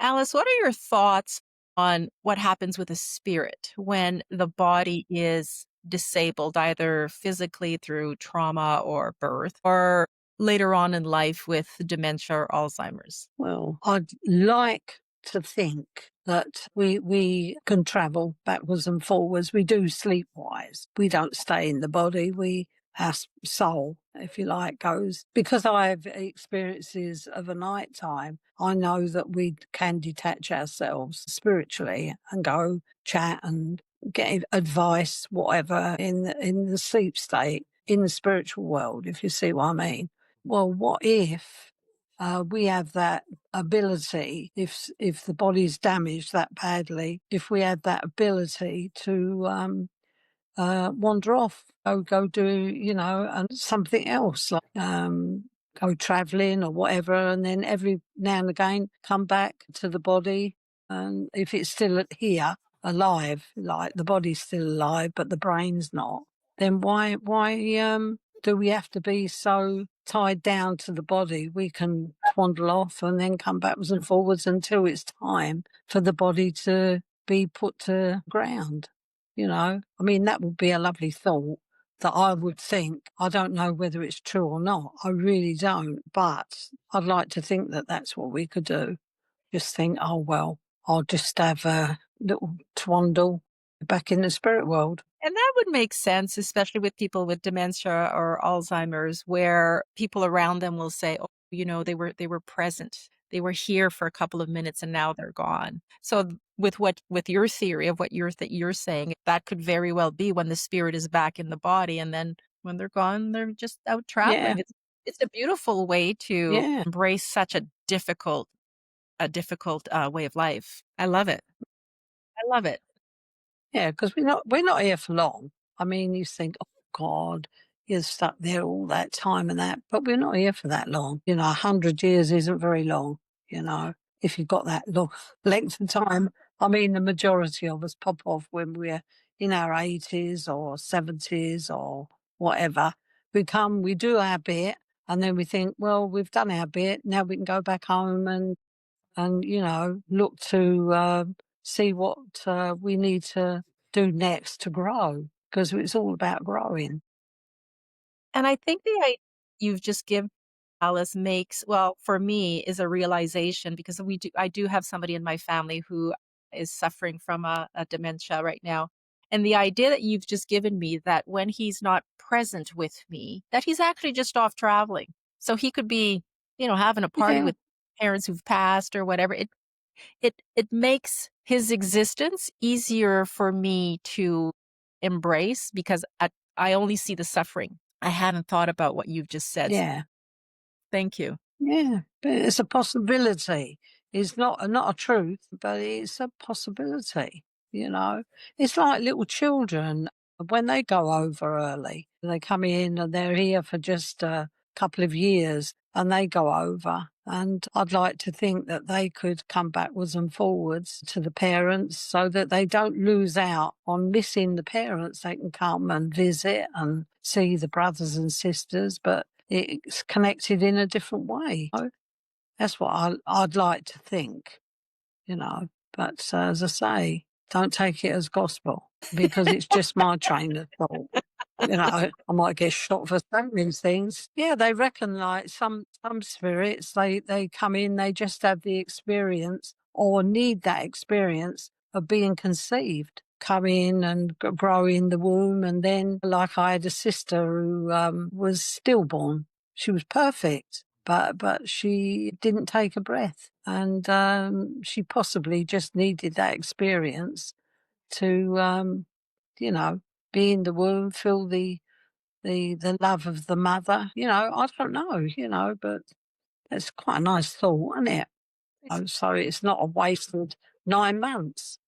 Alice, what are your thoughts on what happens with a spirit when the body is disabled, either physically through trauma or birth, or later on in life with dementia or Alzheimer's? Well, I'd like to think that we can travel backwards and forwards. We do sleepwise. We don't stay in the body. Our soul, if you like, goes. Because I have experiences of a night time, I know that we can detach ourselves spiritually and go chat and get advice, whatever, in the sleep state, in the spiritual world, if you see what I mean. Well, what if we have that ability, if the body's damaged that badly, if we have that ability to wander off, go do, and something else, like go travelling or whatever, and then every now and again come back to the body. And if it's still here, alive, like the body's still alive, but the brain's not, then why do we have to be so tied down to the body? We can wander off and then come backwards and forwards until it's time for the body to be put to ground. I mean, that would be a lovely thought that I would think. I don't know whether it's true or not. I really don't. But I'd like to think that that's what we could do. Just think, oh, well, I'll just have a little twaddle back in the spirit world. And that would make sense, especially with people with dementia or Alzheimer's, where people around them will say, "Oh, they were present. They were here for a couple of minutes and now they're gone." So with your theory of what you're saying, that could very well be when the spirit is back in the body, and then when they're gone, they're just out Yeah, traveling. It's a beautiful way to yeah, embrace such a difficult way of life. I love it. I love it. yeah, because we're not here for long. I mean, you think, oh God, you're stuck there all that time and that, but we're not here for that long. 100 years isn't very long. If you've got that long length of time. I mean, the majority of us pop off when we're in our 80s or 70s or whatever. We do our bit, and then we think, well, we've done our bit. Now we can go back home and look to see what we need to do next to grow, because it's all about growing. And I think the idea you've just given, Alice, makes, well, for me, is a realization, because I do have somebody in my family who is suffering from a dementia right now. And the idea that you've just given me, that when he's not present with me, that he's actually just off traveling. So he could be, having a party Yeah, with parents who've passed or whatever. It makes his existence easier for me to embrace, because I only see the suffering. I hadn't thought about what you've just said. yeah. Thank you. Yeah, but it's a possibility. It's not a truth, but it's a possibility. You know, it's like little children when they go over early. They come in and they're here for just a couple of years, and they go over. And I'd like to think that they could come backwards and forwards to the parents so that they don't lose out on missing the parents. They can come and visit and see the brothers and sisters, but it's connected in a different way. That's what I'd like to think, you know. But as I say, don't take it as gospel, because it's just my train of thought. I might get shot for saying things. Yeah, they reckon like some spirits, they come in, they just have the experience or need that experience of being conceived, come in and grow in the womb, and then, like, I had a sister who was stillborn. She was perfect, but she didn't take a breath, and she possibly just needed that experience to you know, be in the womb, feel the love of the mother. I don't know, but it's quite a nice thought, isn't it? So it's not a wasted 9 months.